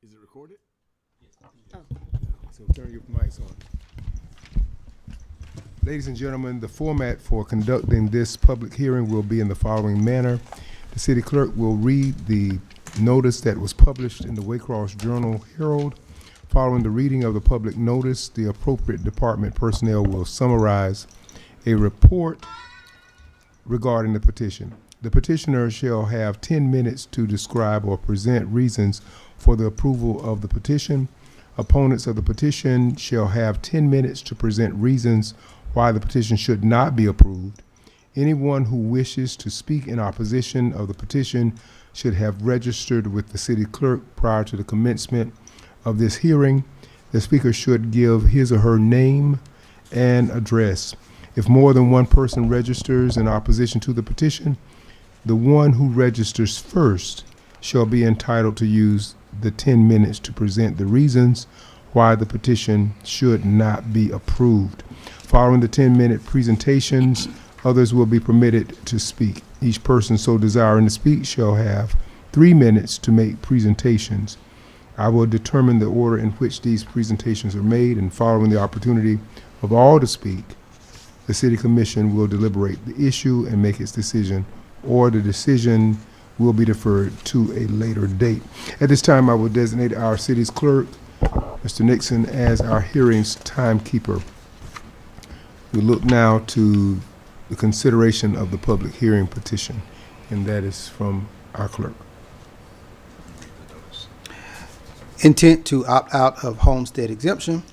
Is it recorded? Oh. So turn your mics on. Ladies and gentlemen, the format for conducting this public hearing will be in the following manner. The city clerk will read the notice that was published in the Waycross Journal Herald. Following the reading of the public notice, the appropriate department personnel will summarize a report regarding the petition. The petitioner shall have 10 minutes to describe or present reasons for the approval of the petition. Opponents of the petition shall have 10 minutes to present reasons why the petition should not be approved. Anyone who wishes to speak in opposition of the petition should have registered with the city clerk prior to the commencement of this hearing. The speaker should give his or her name and address. If more than one person registers in opposition to the petition, the one who registers first shall be entitled to use the 10 minutes to present the reasons why the petition should not be approved. Following the 10-minute presentations, others will be permitted to speak. Each person so desiring to speak shall have 3 minutes to make presentations. I will determine the order in which these presentations are made, and following the opportunity of all to speak, the City Commission will deliberate the issue and make its decision, or the decision will be deferred to a later date. At this time, I will designate our city's clerk, Mr. Nixon, as our hearing's timekeeper. We look now to the consideration of the public hearing petition, and that is from our clerk. Intent to opt out of homestead exemption.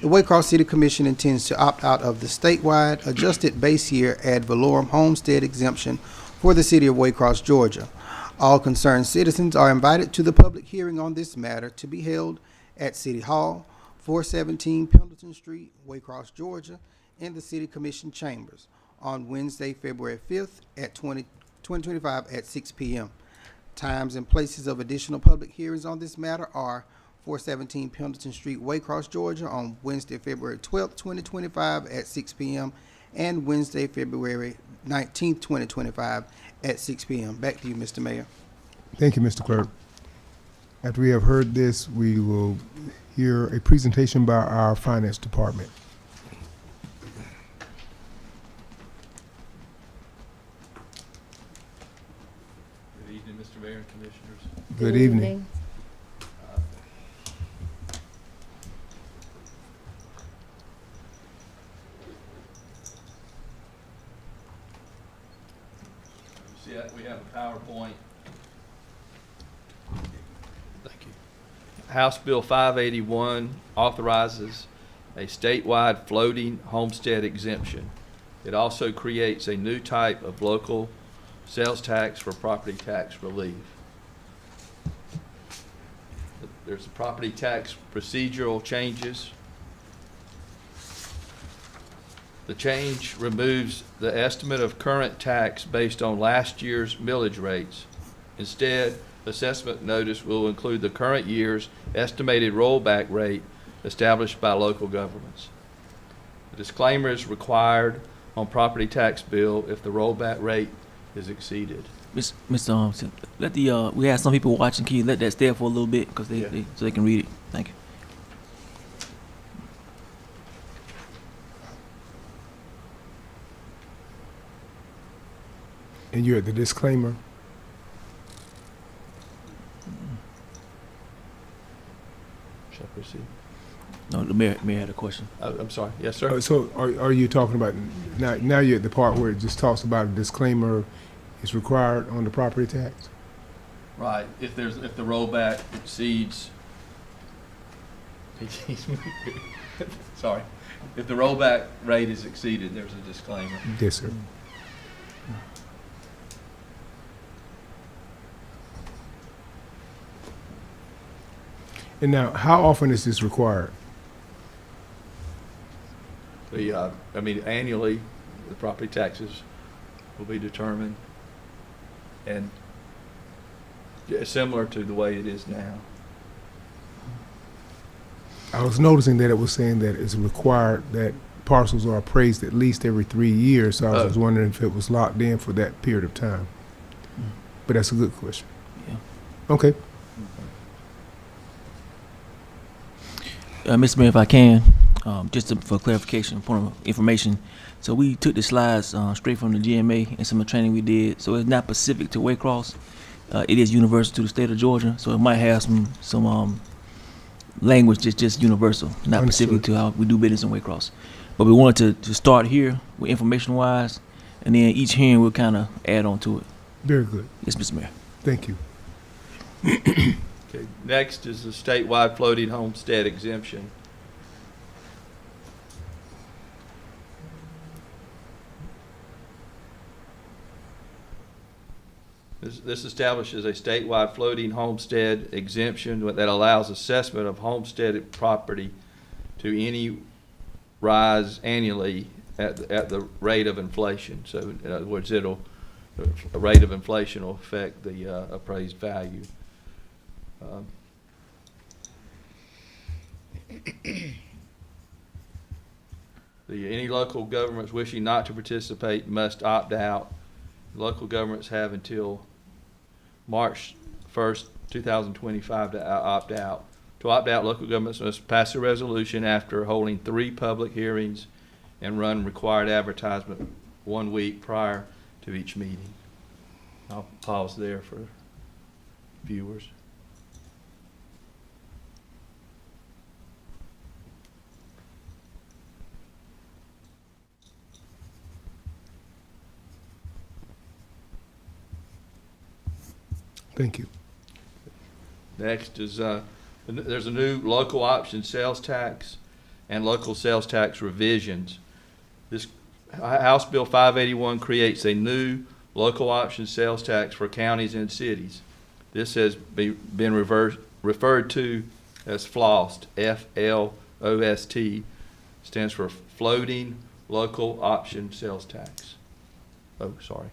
The Waycross City Commission intends to opt out of the statewide adjusted base year ad valorem homestead exemption for the city of Waycross, Georgia. All concerned citizens are invited to the public hearing on this matter to be held at City Hall, 417 Pendleton Street, Waycross, Georgia, in the City Commission chambers on Wednesday, February 5th at 2025 at 6 p.m. Times and places of additional public hearings on this matter are 417 Pendleton Street, Waycross, Georgia, on Wednesday, February 12th, 2025 at 6 p.m. and Wednesday, February 19th, 2025 at 6 p.m. Back to you, Mr. Mayor. Thank you, Mr. Clerk. After we have heard this, we will hear a presentation by our Finance Department. Good evening, Mr. Mayor and Commissioners. Good evening. See, we have a PowerPoint. Thank you. House Bill 581 authorizes a statewide floating homestead exemption. It also creates a new type of local sales tax for property tax relief. There's a property tax procedural changes. The change removes the estimate of current tax based on last year's millage rates. Instead, assessment notice will include the current year's estimated rollback rate established by local governments. The disclaimer is required on property tax bill if the rollback rate is exceeded. Mr. Let the we have some people watching. Can you let that stay for a little bit because so they can read it? Thank you. And you're at the disclaimer. Shall I proceed? No, the mayor had a question. I'm sorry. Yes, sir. So are you talking about, now you're at the part where it just talks about a disclaimer is required on the property tax? Right. If the rollback exceeds, sorry, if the rollback rate is exceeded, there's a disclaimer. Yes, sir. And now, how often is this required? Annually, the property taxes will be determined, and similar to the way it is now. I was noticing that it was saying that it's required that parcels are appraised at least every 3 years, so I was wondering if it was locked in for that period of time. But that's a good question. Yeah. Okay. Mr. Mayor, if I can, just for clarification, point of information. So we took the slides straight from the GMA and some of the training we did. So it's not specific to Waycross. It is universal to the state of Georgia. So it might have some language that's just universal, not specific Understood. to how we do business in Waycross. But we wanted to start here with information-wise, and then each hearing we'll kind of add on to it. Very good. Yes, Mr. Mayor. Thank you. Okay, next is the statewide floating homestead exemption. This establishes a statewide floating homestead exemption that allows assessment of homesteaded property to any rise annually at the rate of inflation. So in other words, a rate of inflation will affect the appraised value. Any local governments wishing not to participate must opt out. Local governments have until March 1st, 2025 to opt out. To opt out, local governments must pass a resolution after holding 3 public hearings and run required advertisement 1 week prior to each meeting. I'll pause there for viewers. Thank you. Next is, there's a new local option sales tax and local sales tax revisions. This House Bill 581 creates a new local option sales tax for counties and cities. This has been referred to as FLOST, F-L-O-S-T, stands for Floating Local Option Sales Tax. Oh, sorry.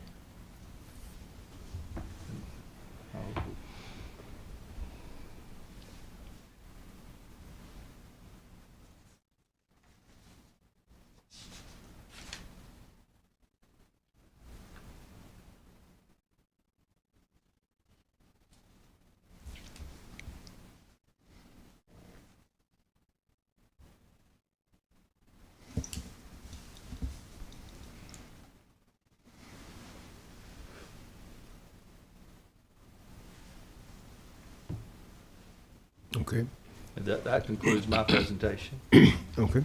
Okay. And that concludes my presentation. Okay.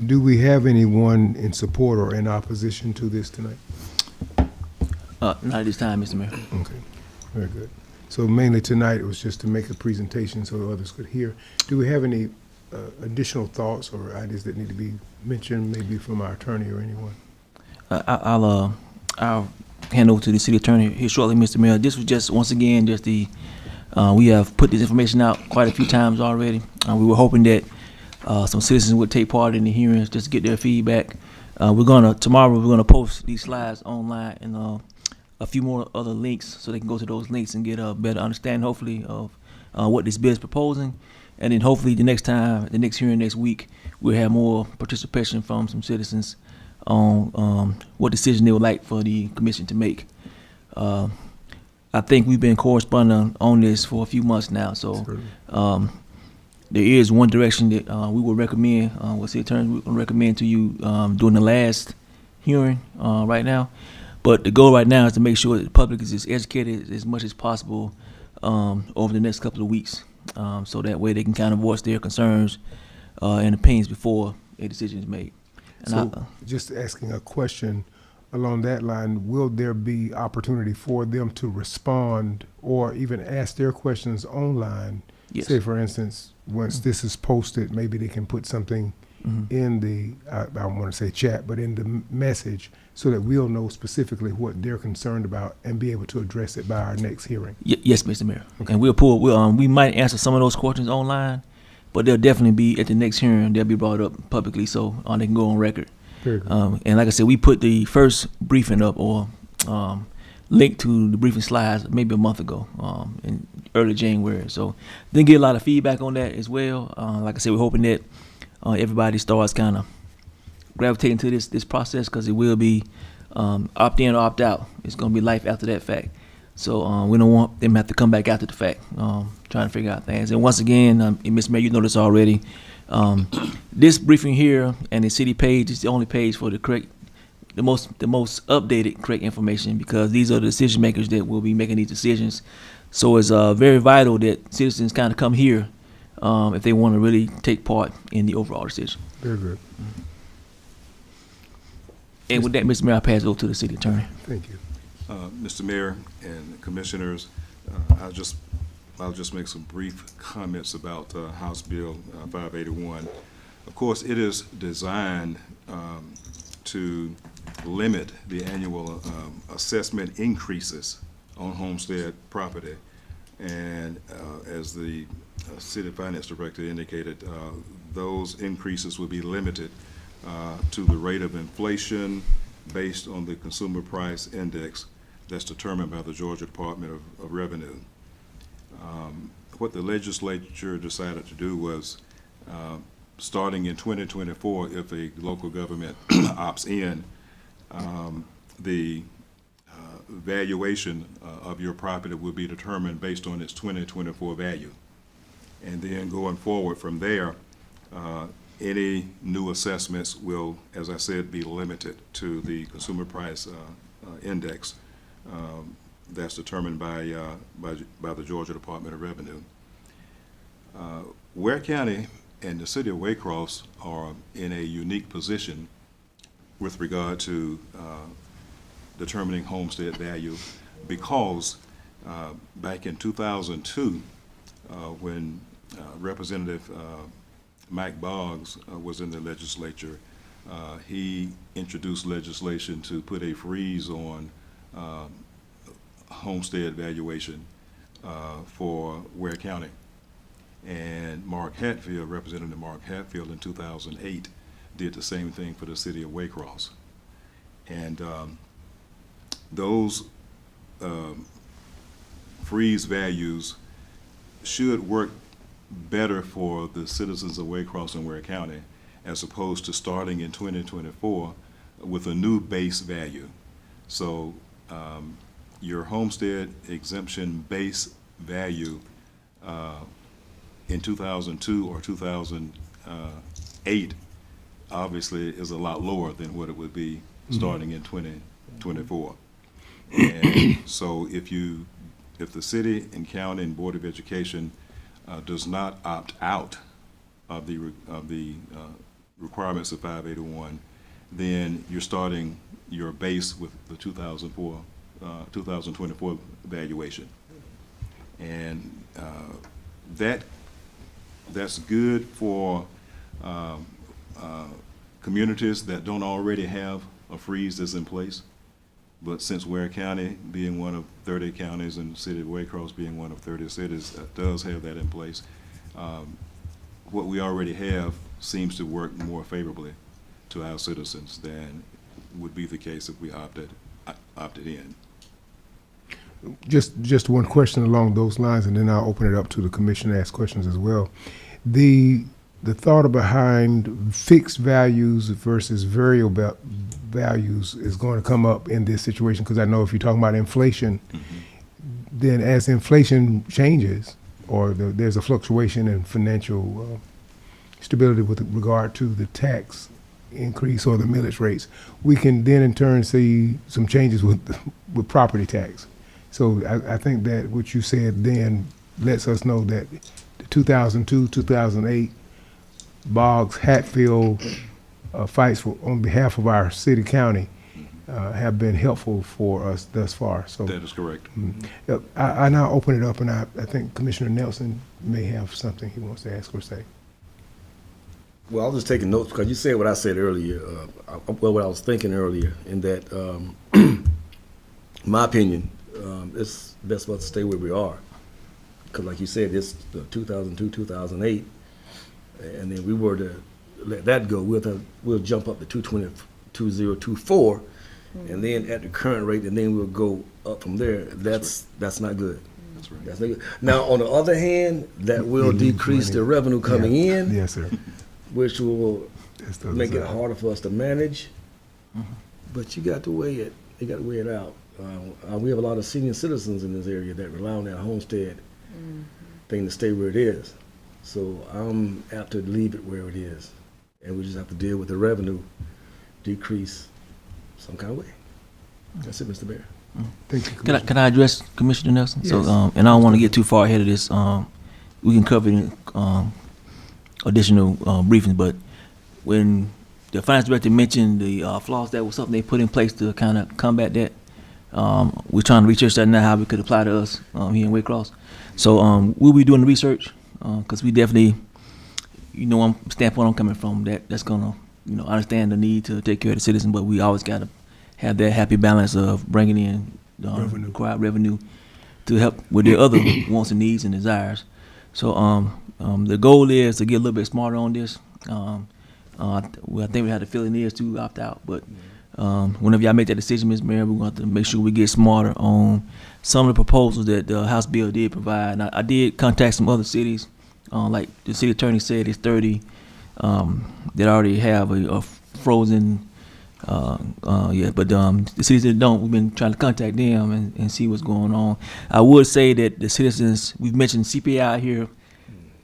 Do we have anyone in support or in opposition to this tonight? Not at this time, Mr. Mayor. Okay, very good. So mainly tonight, it was just to make a presentation so others could hear. Do we have any additional thoughts or ideas that need to be mentioned, maybe from our attorney or anyone? I'll hand over to the city attorney here shortly, Mr. Mayor. This was just, once again, just we have put this information out quite a few times already. We were hoping that some citizens would take part in the hearings just to get their feedback. Tomorrow we're gonna post these slides online and a few more other links so they can go to those links and get a better understanding, hopefully, of what this bill is proposing. And then hopefully the next hearing next week, we'll have more participation from some citizens on what decision they would like for the commission to make. I think we've been corresponding on this for a few months now, so there is one direction that we will recommend, what city attorney will recommend to you during the last hearing right now. But the goal right now is to make sure that the public is as educated as much as possible over the next couple of weeks, so that way they can kind of voice their concerns and opinions before a decision is made. And So just asking a question along that line, will there be opportunity for them to respond or even ask their questions online? Yes. Say, for instance, once this is posted, maybe they can put something in the, I don't want to say chat, but in the message so that we'll know specifically what they're concerned about and be able to address it by our next hearing. Yes, Mr. Mayor. Okay. And we might answer some of those questions online, but they'll definitely be at the next hearing. They'll be brought up publicly so they can go on record. Very good. And like I said, we put the first briefing up or link to the briefing slides maybe a month ago in early January. So didn't get a lot of feedback on that as well. Like I said, we're hoping that everybody starts kind of gravitating to this process because it will be opt in or opt out. It's going to be life after that fact. So we don't want them to have to come back after the fact, trying to figure out things. And once again, and Mr. Mayor, you know this already, this briefing here and the city page is the only page for the correct, the most updated correct information, because these are the decision makers that will be making these decisions. So it's very vital that citizens kind of come here if they want to really take part in the overall decision. Very good. And with that, Mr. Mayor, I pass it over to the city attorney. Thank you. Mr. Mayor and Commissioners, I'll just make some brief comments about House Bill 581. Of course, it is designed to limit the annual assessment increases on homestead property. And as the City Finance Director indicated, those increases will be limited to the rate of inflation based on the Consumer Price Index that's determined by the Georgia Department of Revenue. What the legislature decided to do was, starting in 2024, if a local government opts in, the valuation of your property will be determined based on its 2024 value. And then going forward from there, any new assessments will, as I said, be limited to the Consumer Price Index that's determined by the Georgia Department of Revenue. Ware County and the city of Waycross are in a unique position with regard to determining homestead value, because back in 2002, when Representative Mike Boggs was in the legislature, he introduced legislation to put a freeze on homestead valuation for Ware County. And Mark Hatfield, Representative Mark Hatfield in 2008, did the same thing for the city of Waycross. And those freeze values should work better for the citizens of Waycross and Ware County, as opposed to starting in 2024 with a new base value. So your homestead exemption base value in 2002 or 2008 obviously is a lot lower than what it would be starting in 2024. And so if the city and county and Board of Education does not opt out of the requirements of 581, then you're starting your base with the 2024 valuation. And that's good for communities that don't already have a freeze that's in place. But since Ware County, being one of 30 counties, and the city of Waycross being one of 30 cities, does have that in place, what we already have seems to work more favorably to our citizens than would be the case if we opted in. Just one question along those lines, and then I'll open it up to the commission to ask questions as well. The thought behind fixed values versus variable values is going to come up in this situation, because I know if you're talking about inflation, then as inflation changes or there's a fluctuation in financial stability with regard to the tax increase or the millage rates, we can then in turn see some changes with property tax. So I think that what you said then lets us know that the 2002, 2008 Boggs Hatfield fights on behalf of our city county have been helpful for us thus far. So That is correct. I now open it up, and I think Commissioner Nelson may have something he wants to ask or say. Well, I was just taking notes because you said what I said earlier, what I was thinking earlier, in that, in my opinion, it's best for us to stay where we are. Because like you said, it's the 2002, 2008, and then we were to let that go, we'll jump up to 2024, and then at the current rate, and then we'll go up from there. That's not good. That's right. That's not good. Now, on the other hand, that will decrease the revenue coming in. Yes, sir. Which will That's the make it desire. harder for us to manage. But you got to weigh it. You got to weigh it out. We have a lot of senior citizens in this area that rely on that homestead thing to stay where it is. So I'm apt to leave it where it is, and we just have to deal with the revenue decrease some kind of way. That's it, Mr. Mayor. Thank you, Can I, Commissioner. can I address Commissioner Nelson? Yes. So, and I don't want to get too far ahead of this. We can cover it in additional briefings, but when the finance director mentioned the flaws, that was something they put in place to kind of combat that. We're trying to research that now, how we could apply to us here in Waycross. So we'll be doing the research because we definitely, standpoint I'm coming from, that's gonna, understand the need to take care of the citizen, but we always gotta have that happy balance of bringing in Revenue. required revenue to help with their other wants and needs and desires. So the goal is to get a little bit smarter on this. I think we had the feeling is to opt out, but whenever y'all make that decision, Ms. Mayor, we're going to have to make sure we get smarter on some of the proposals that the House bill did provide. And I did contact some other cities, like the city attorney said, it's 30 that already have a frozen. But the cities that don't, we've been trying to contact them and see what's going on. I would say that the citizens, we've mentioned CPI here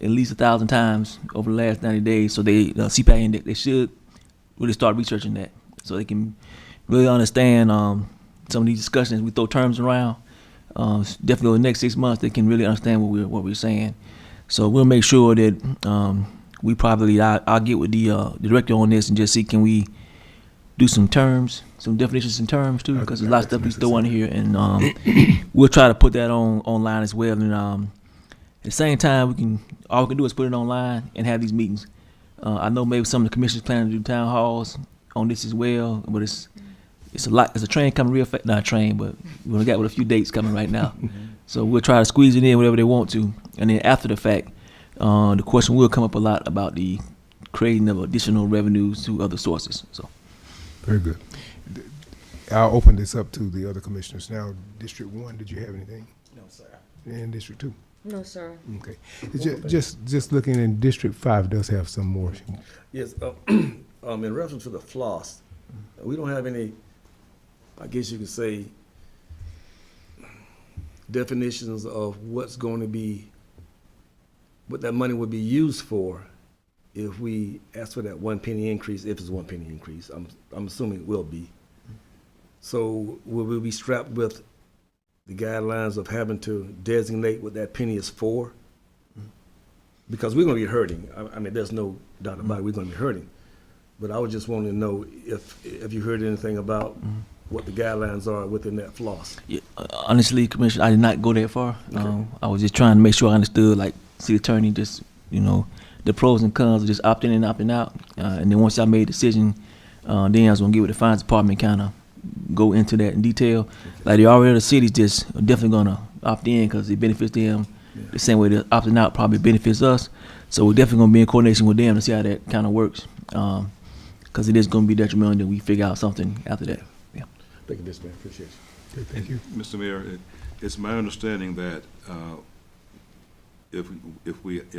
at least 1,000 times over the last 90 days. So they CPI index, they should really start researching that so they can really understand some of these discussions. We throw terms around. Definitely over the next 6 months, they can really understand what we're saying. So we'll make sure that we probably, I'll get with the director on this and just see, can we do some terms, some definitions and terms too, because there's a lot of stuff we throw in here, and we'll try to put that online as well. And at the same time, all we can do is put it online and have these meetings. I know maybe some of the commissioners planning to do town halls on this as well, but it's a lot. It's a train coming real fast. Not a train, but we only got with a few dates coming right now. So we'll try to squeeze it in whatever they want to, and then after the fact, the question will come up a lot about the creating of additional revenues to other sources. So. Very good. I'll open this up to the other commissioners. Now, District 1, did you have anything? No, sir. And District 2? No, sir. Okay. Just looking in District 5 does have some more. Yes, in reference to the floss, we don't have any, I guess you could say, definitions of what's going to be, what that money would be used for if we ask for that 1 penny increase, if it's 1 penny increase. I'm assuming it will be. So will we be strapped with the guidelines of having to designate what that penny is for? Because we're going to be hurting. I mean, there's no doubt about it. We're going to be hurting. But I was just wanting to know if you heard anything about what the guidelines are within that floss. Yeah, honestly, Commissioner, I did not go that far. Okay. I was just trying to make sure I understood, like, city attorney, just, the pros and cons of just opting in and opting out. And then once I made a decision, then I was going to get with the finance department, kind of go into that in detail. Like, the already other cities just are definitely going to opt in because it benefits them the same way that opting out probably benefits us. So we're definitely going to be in coordination with them to see how that kind of works. Because it is going to be detrimental that we figure out something after that. Yeah. Thank you, Mr. Mayor. Appreciate you. Okay, thank you. Mr. Mayor, it's my understanding that if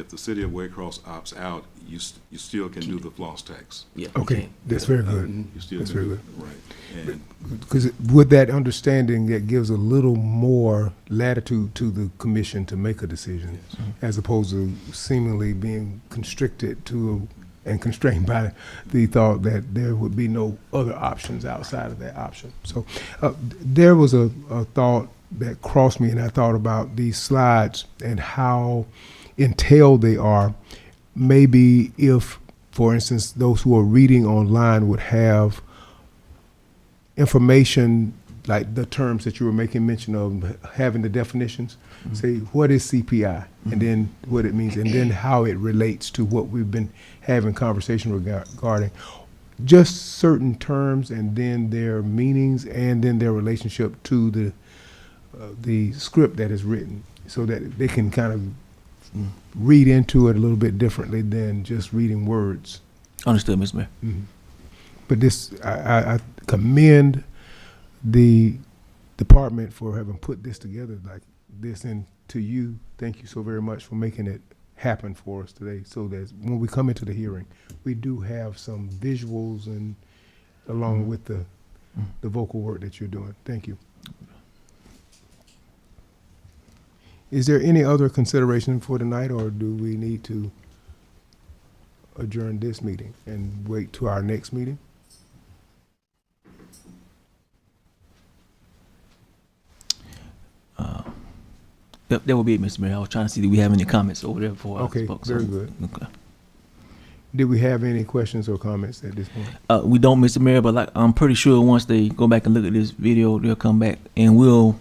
the city of Waycross opts out, you still can do the floss tax. Yeah. Okay, that's very good. You still That's can very do good. it, right? And Because with that understanding, that gives a little more latitude to the commission to make a decision, as opposed to seemingly being constricted to and constrained by the thought that there would be no other options outside of that option. So there was a thought that crossed me, and I thought about these slides and how entailed they are. Maybe if, for instance, those who are reading online would have information like the terms that you were making mention of, having the definitions, say what is CPI, and then what it means, and then how it relates to what we've been having conversation regarding. Just certain terms, and then their meanings, and then their relationship to the script that is written, so that they can kind of read into it a little bit differently than just reading words. Understood, Mr. Mayor. But this, I commend the department for having put this together like this, and to you, thank you so very much for making it happen for us today, so that when we come into the hearing, we do have some visuals and along with the vocal work that you're doing. Thank you. Is there any other consideration for tonight, or do we need to adjourn this meeting and wait to our next meeting? That would be it, Mr. Mayor. I was trying to see, do we have any comments over there before I Okay, spoke? very good. Did we have any questions or comments at this point? We don't, Mr. Mayor, but like, I'm pretty sure once they go back and look at this video, they'll come back and we will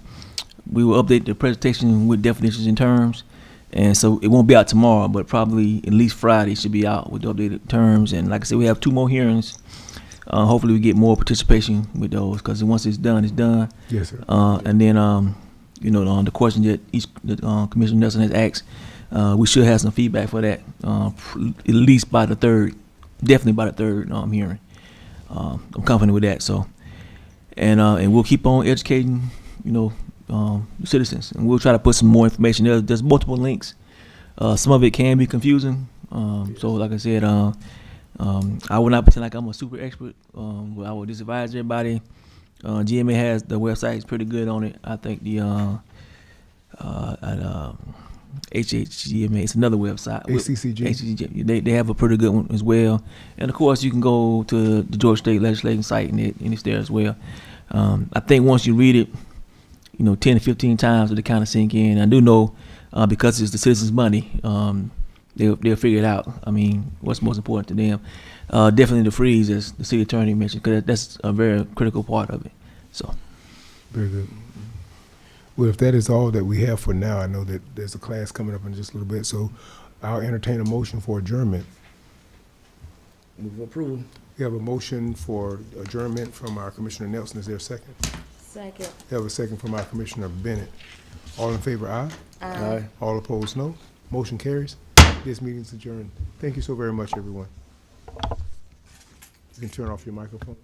update the presentation with definitions and terms. And so it won't be out tomorrow, but probably at least Friday should be out with the updated terms. And like I said, we have 2 more hearings. Hopefully we get more participation with those, because once it's done, it's done. Yes, sir. And then, you know, the question that Commissioner Nelson has asked, we should have some feedback for that, at least by the 3rd, definitely by the 3rd hearing. I'm confident with that. So, and we'll keep on educating, you know, the citizens, and we'll try to put some more information. There's multiple links. Some of it can be confusing. So, like I said, I will not pretend like I'm a super expert. But I will just advise everybody. GMA has the website is pretty good on it. I think the HHGMA, it's another website. ACCG. They have a pretty good one as well. And of course, you can go to the Georgia State Legislative site, and it's there as well. I think once you read it, you know, 10 to 15 times, it'll kind of sink in. I do know because it's the citizens' money, they'll figure it out. I mean, what's most important to them? Definitely the freeze, as the city attorney mentioned, because that's a very critical part of it. So, Very good. Well, if that is all that we have for now, I know that there's a class coming up in just a little bit, so I'll entertain a motion for adjournment. Move for approval. We have a motion for adjournment from our Commissioner Nelson. Is there a second? Second. We have a second from our Commissioner Bennett. All in favor, aye. Aye. All opposed, no. Motion carries. This meeting is adjourned. Thank you so very much, everyone. You can turn off your microphone.